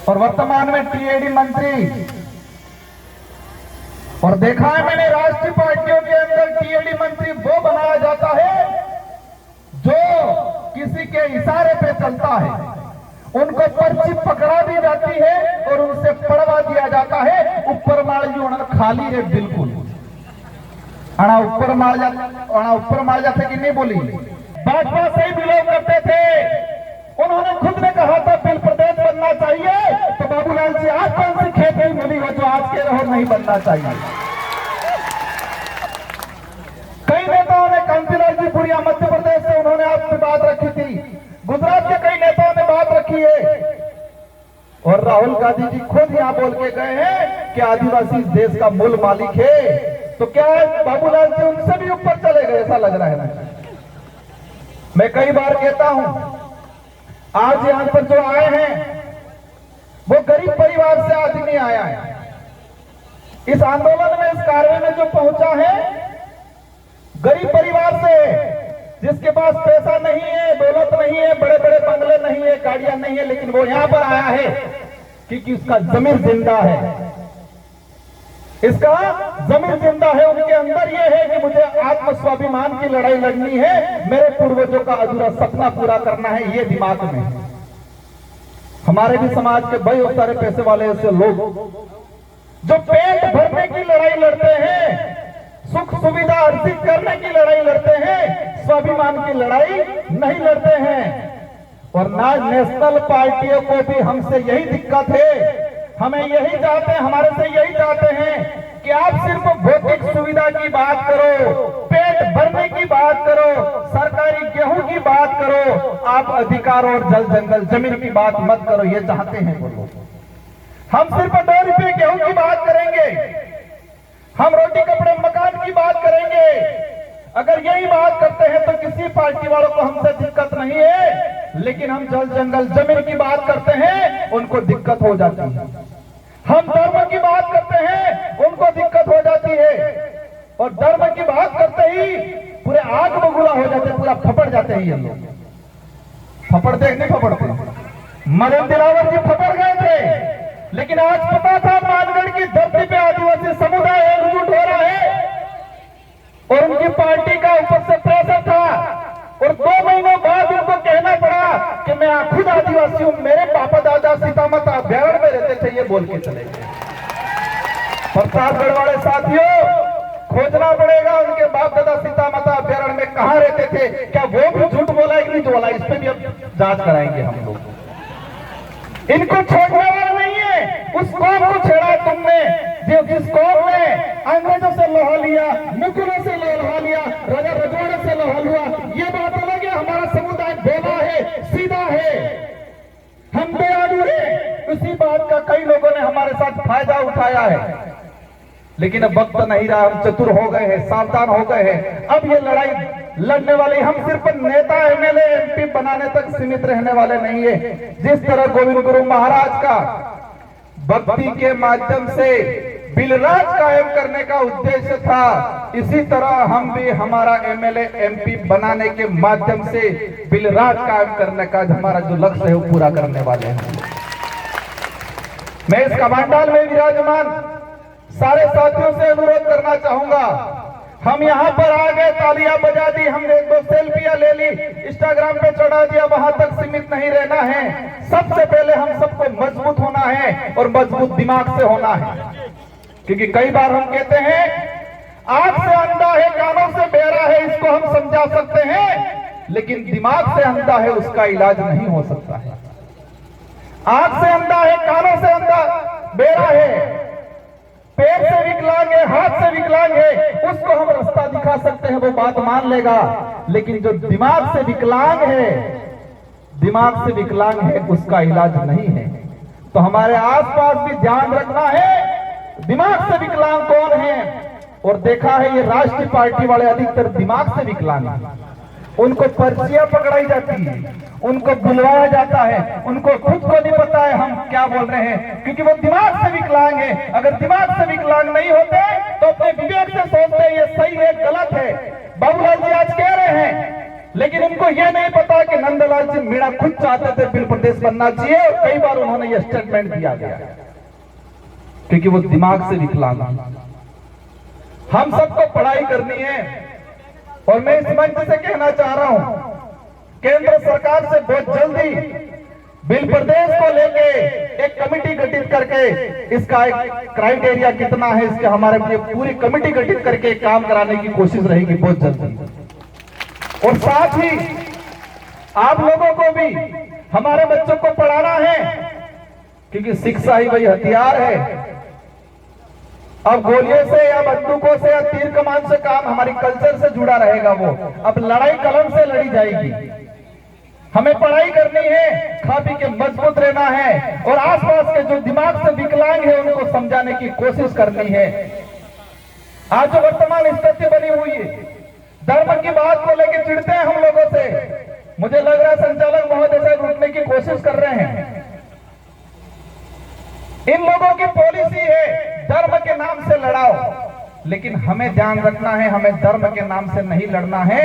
और वर्तमान में टीएडी मंत्री। और देखा है मैंने राष्ट्रीय पार्टियों के अंदर टीएडी मंत्री वो बनाया जाता है जो किसी के इशारे पे चलता है, उनको पर्ची पकड़ा दी जाती है और उनसे पढ़वा दिया जाता है। ऊपर माल जी उन्होंने खाली रे बिल्कुल अणा ऊपर माल जाते कि नहीं बोली। भाजपा से ही बिलोंग करते थे, उन्होंने खुद ने कहा था बिल प्रदेश बनना चाहिए, तो बाबूलाल जी आज कौन सी खेत नहीं मिली हो जो आज के रहो नहीं बनना चाहिए। कई नेताओं ने कांतिलाल जी पुरिया मध्य प्रदेश से उन्होंने आपसे बात रखी थी, गुजरात के कई नेताओं ने बात रखी है, और राहुल गांधी जी खुद यहां बोल के गए हैं कि आदिवासी देश का मूल मालिक है। तो क्या है बाबूलाल जी उनसे भी ऊपर चले गए, ऐसा लग रहा है मुझे। मैं कई बार कहता हूं, आज यहां पर जो आए हैं वो गरीब परिवार से आदमी आया है। इस आंदोलन में, इस कार्य में जो पहुंचा है गरीब परिवार से, जिसके पास पैसा नहीं है, दौलत नहीं है, बड़े बड़े बंगले नहीं है, गाड़ियां नहीं है, लेकिन वो यहां पर आया है क्योंकि उसका जमीर जिंदा है। इसका जमीर जिंदा है, उनके अंदर ये है कि मुझे आत्म स्वाभिमान की लड़ाई लड़नी है, मेरे पूर्वजों का अधूरा सपना पूरा करना है, ये दिमाग में है। हमारे भी समाज के बहुत सारे पैसे वाले ऐसे लोग जो पेट भरने की लड़ाई लड़ते हैं, सुख सुविधा अर्जित करने की लड़ाई लड़ते हैं, स्वाभिमान की लड़ाई नहीं लड़ते हैं। और ना नेशनल पार्टियों को भी हमसे यही दिक्कत है, हमें यही चाहते हैं, हमारे से यही चाहते हैं कि आप सिर्फ भौतिक सुविधा की बात करो, पेट भरने की बात करो, सरकारी गेहूं की बात करो, आप अधिकार और जल जंगल जमीन की बात मत करो, ये चाहते हैं वो लोग। हम सिर्फ 2 रुपये गेहूं की बात करेंगे, हम रोटी कपड़े मकान की बात करेंगे। अगर यही बात करते हैं तो किसी पार्टी वालों को हमसे दिक्कत नहीं है, लेकिन हम जल जंगल जमीन की बात करते हैं उनको दिक्कत हो जाती है। हम धर्म की बात करते हैं उनको दिक्कत हो जाती है, और धर्म की बात करते ही पूरे आग बबूला हो जाते, पूरा फपड़ जाते हैं ये लोग। फपड़ते नहीं फपड़ते, मदन दिलावर जी फपड़ गए थे, लेकिन आज पता था मानगढ़ की धरती पे आदिवासी समुदाय एकजुट हो रहा है, और उनकी पार्टी का ऊपर से प्रेशर था, और 2 महीनों बाद उनको कहना पड़ा कि मैं खुद आदिवासी हूं, मेरे पापा दादा सीतामाता अभ्यारण्य में रहते थे, ये बोल के चले गए। प्रतापगढ़ वाले साथियों, खोजना पड़ेगा उनके बाप दादा सीतामाता अभ्यारण्य में कहां रहते थे, क्या वो भी झूठ बोला है कि नहीं बोला, इस पे भी अब जांच कराएंगे हम लोग। इनको छोड़ने वाला नहीं है। उस कौम को छेड़ा तुमने, जिस कौम ने अंग्रेजों से लोहा लिया, मुगलों से लोहा लिया, राजा रजवाड़े से लोहा लिया, ये बात अलग है। हमारा समुदाय भोला है, सीधा है, हम दयालु है। उसी बात का कई लोगों ने हमारे साथ फायदा उठाया है, लेकिन अब वक्त नहीं रहा, हम चतुर हो गए हैं, सावधान हो गए हैं। अब ये लड़ाई लड़ने वाले हम सिर्फ नेता एमएलए एमपी बनाने तक सीमित रहने वाले नहीं है। जिस तरह गोविंद गुरु महाराज का भक्ति के माध्यम से बिलराज कायम करने का उद्देश्य था, इसी तरह हम भी हमारा एमएलए एमपी बनाने के माध्यम से बिलराज कायम करने का हमारा जो लक्ष्य है वो पूरा करने वाले हैं। मैं इस कमांडाल में विराजमान सारे साथियों से अनुरोध करना चाहूंगा, हम यहाँ पर आ गए, तालियां बजा दी, हमने 1-2 सेल्फियां ले ली, इंस्टाग्राम पे चढ़ा दिया, वहां तक सीमित नहीं रहना है। सबसे पहले हम सबको मजबूत होना है, और मजबूत दिमाग से होना है। क्योंकि कई बार हम कहते हैं आंख से अंधा है, कानों से बहरा है, इसको हम समझा सकते हैं, लेकिन दिमाग से अंधा है, उसका इलाज नहीं हो सकता है। आंख से अंधा है, कानों से अंधा बहरा है, पैर से विकलांग है, हाथ से विकलांग है, उसको हम रास्ता दिखा सकते हैं, वो बात मान लेगा। लेकिन जो दिमाग से विकलांग है, उसका इलाज नहीं है। तो हमारे आसपास भी ध्यान रखना है, दिमाग से विकलांग कौन है। और देखा है ये राष्ट्रीय पार्टी वाले अधिकतर दिमाग से विकलांग हैं, उनको पर्चियां पकड़ाई जाती है, उनको बुलवाया जाता है, उनको खुद को नहीं पता है हम क्या बोल रहे हैं, क्योंकि वो दिमाग से विकलांग है। अगर दिमाग से विकलांग नहीं होते तो अपने विवेक से सोचते ये सही है, गलत है। बाबूलाल जी आज कह रहे हैं लेकिन उनको यह नहीं पता कि नंदलाल जी मीणा खुद चाहते थे बिल प्रदेश बनना चाहिए, और कई बार उन्होंने यह स्टेटमेंट दिया गया क्योंकि वो दिमाग से विकलांग। हम सबको पढ़ाई करनी है, और मैं इस मंच से कहना चाह रहा हूं, केंद्र सरकार से बहुत जल्दी बिल प्रदेश को लेके एक कमेटी गठित करके, इसका एक क्राइटेरिया कितना है, इसके हमारे लिए पूरी कमेटी गठित करके काम कराने की कोशिश रहेगी बहुत जल्दी। और साथ ही आप लोगों को भी हमारे बच्चों को पढ़ाना है, क्योंकि शिक्षा ही वही हथियार है। अब गोलियों से या बंदूकों से या तीर कमान से काम हमारी कल्चर से जुड़ा रहेगा, वो अब लड़ाई कलम से लड़ी जाएगी। हमें पढ़ाई करनी है, खा पी के मजबूत रहना है, और आसपास के जो दिमाग से विकलांग है उनको समझाने की कोशिश करनी है। आज जो वर्तमान स्थिति बनी हुई है, धर्म की बात को लेकर चिढ़ते हैं हम लोगों से, मुझे लग रहा है संचालक महोदय साहब रुकने की कोशिश कर रहे हैं। इन लोगों की पॉलिसी है धर्म के नाम से लड़ाओ, लेकिन हमें ध्यान रखना है, हमें धर्म के नाम से नहीं लड़ना है,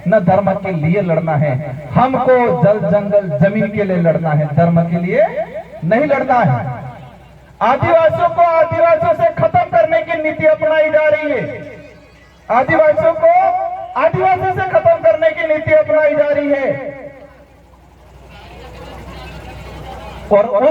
न धर्म के लिए लड़ना है। हमको जल जंगल जमीन के लिए लड़ना है, धर्म के लिए नहीं लड़ना है। आदिवासियों को आदिवासियों से खत्म करने की नीति अपनाई जा रही है, आदिवासियों को आदिवासी से खत्म करने की नीति अपनाई जा रही है, और उस